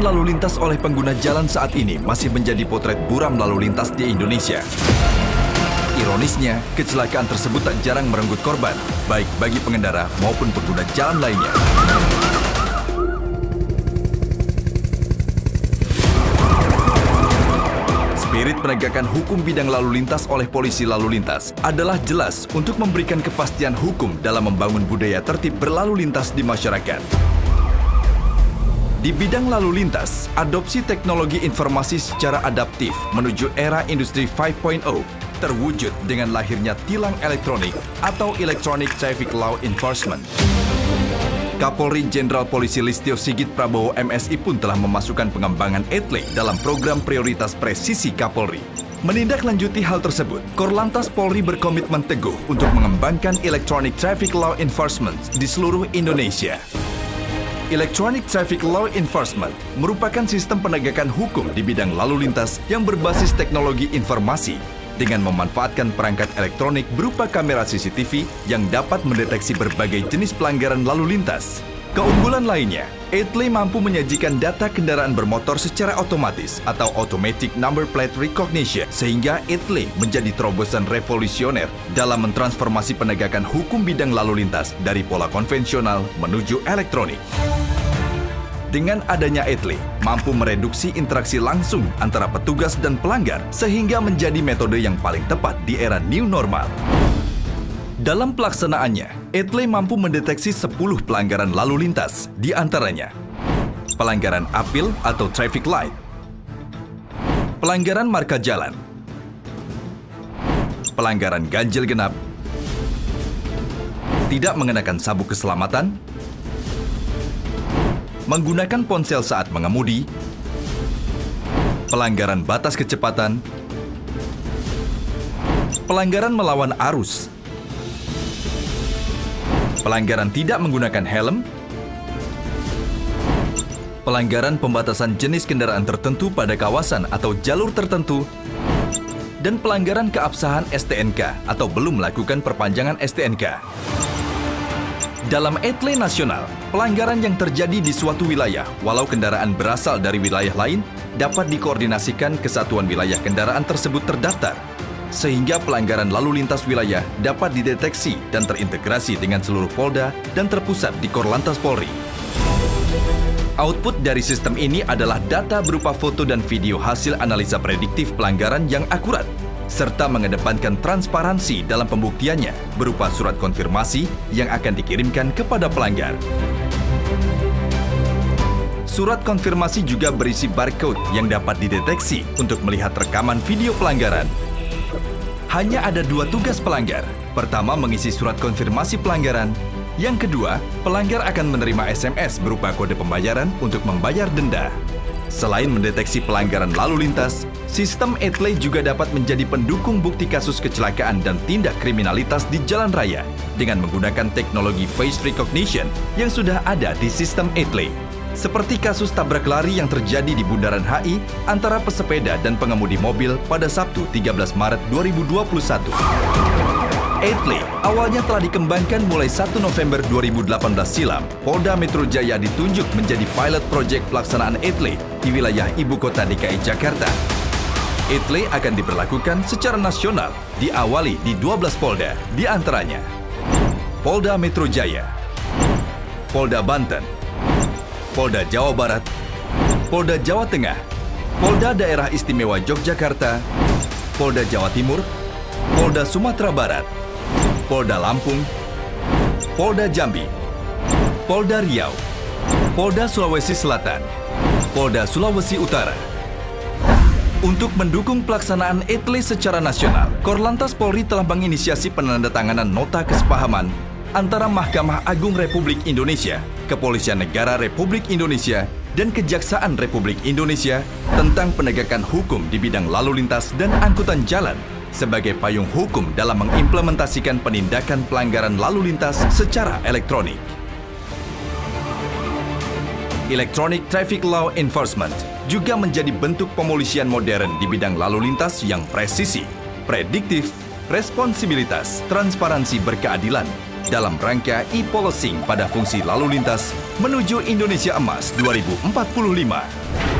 Kecelakaan lalu lintas oleh pengguna jalan saat ini masih menjadi potret buram lalu lintas di Indonesia. Ironisnya, kecelakaan tersebut tak jarang merenggut korban, baik bagi pengendara maupun pengguna jalan lainnya. Spirit penegakan hukum bidang lalu lintas oleh polisi lalu lintas adalah jelas untuk memberikan kepastian hukum dalam membangun budaya tertib berlalu lintas di masyarakat. Di bidang lalu lintas, adopsi teknologi informasi secara adaptif menuju era industri 5.0 terwujud dengan lahirnya tilang elektronik atau Electronic Traffic Law Enforcement. Kapolri Jenderal Polisi Listio Sigit Prabowo MSI pun telah memasukkan pengembangan ETLE dalam program prioritas presisi Kapolri. Menindaklanjuti hal tersebut, Korlantas Polri berkomitmen teguh untuk mengembangkan Electronic Traffic Law Enforcement di seluruh Indonesia. Electronic Traffic Law Enforcement merupakan sistem penegakan hukum di bidang lalu lintas yang berbasis teknologi informasi dengan memanfaatkan perangkat elektronik berupa kamera CCTV yang dapat mendeteksi berbagai jenis pelanggaran lalu lintas. Keunggulan lainnya, ETLE mampu menyajikan data kendaraan bermotor secara otomatis atau Automatic Number Plate Recognition sehingga ETLE menjadi terobosan revolusioner dalam mentransformasi penegakan hukum bidang lalu lintas dari pola konvensional menuju elektronik. Dengan adanya ETLE, mampu mereduksi interaksi langsung antara petugas dan pelanggar sehingga menjadi metode yang paling tepat di era new normal. Dalam pelaksanaannya, ETLE mampu mendeteksi 10 pelanggaran lalu lintas, di antaranya pelanggaran apil atau traffic light, pelanggaran marka jalan, pelanggaran ganjil genap, tidak mengenakan sabuk keselamatan, menggunakan ponsel saat mengemudi, pelanggaran batas kecepatan, pelanggaran melawan arus, pelanggaran tidak menggunakan helm, pelanggaran pembatasan jenis kendaraan tertentu pada kawasan atau jalur tertentu, dan pelanggaran keabsahan STNK atau belum melakukan perpanjangan STNK. Dalam ETLE nasional, pelanggaran yang terjadi di suatu wilayah, walau kendaraan berasal dari wilayah lain, dapat dikoordinasikan ke satuan wilayah kendaraan tersebut terdaftar, sehingga pelanggaran lalu lintas wilayah dapat dideteksi dan terintegrasi dengan seluruh Polda dan terpusat di Korlantas Polri. Output dari sistem ini adalah data berupa foto dan video hasil analisa prediktif pelanggaran yang akurat, serta mengedepankan transparansi dalam pembuktiannya berupa surat konfirmasi yang akan dikirimkan kepada pelanggar. Surat konfirmasi juga berisi barcode yang dapat dideteksi untuk melihat rekaman video pelanggaran. Hanya ada 2 tugas pelanggar. Pertama, mengisi surat konfirmasi pelanggaran. Yang kedua, pelanggar akan menerima SMS berupa kode pembayaran untuk membayar denda. Selain mendeteksi pelanggaran lalu lintas, sistem ETLE juga dapat menjadi pendukung bukti kasus kecelakaan dan tindak kriminalitas di jalan raya dengan menggunakan teknologi face recognition yang sudah ada di sistem ETLE. Seperti kasus tabrak lari yang terjadi di Bundaran HI antara pesepeda dan pengemudi mobil pada Sabtu 13 Maret 2021. ETLE awalnya telah dikembangkan mulai 1 November 2018 silam. Polda Metro Jaya ditunjuk menjadi pilot project pelaksanaan ETLE di wilayah Ibu Kota DKI Jakarta. ETLE akan diberlakukan secara nasional, diawali di 12 Polda, di antaranya Polda Metro Jaya, Polda Banten, Polda Jawa Barat, Polda Jawa Tengah, Polda Daerah Istimewa Yogyakarta, Polda Jawa Timur, Polda Sumatera Barat, Polda Lampung, Polda Jambi, Polda Riau, Polda Sulawesi Selatan, Polda Sulawesi Utara. Untuk mendukung pelaksanaan ETLE secara nasional, Korlantas Polri telah menginisiasi penandatanganan nota kesepahaman antara Mahkamah Agung Republik Indonesia, Kepolisian Negara Republik Indonesia, dan Kejaksaan Republik Indonesia tentang penegakan hukum di bidang lalu lintas dan angkutan jalan sebagai payung hukum dalam mengimplementasikan penindakan pelanggaran lalu lintas secara elektronik. Electronic Traffic Law Enforcement juga menjadi bentuk pemolisian modern di bidang lalu lintas yang presisi, prediktif, responsibilitas, transparansi berkeadilan dalam rangka e-policing pada fungsi lalu lintas menuju Indonesia Emas 2045.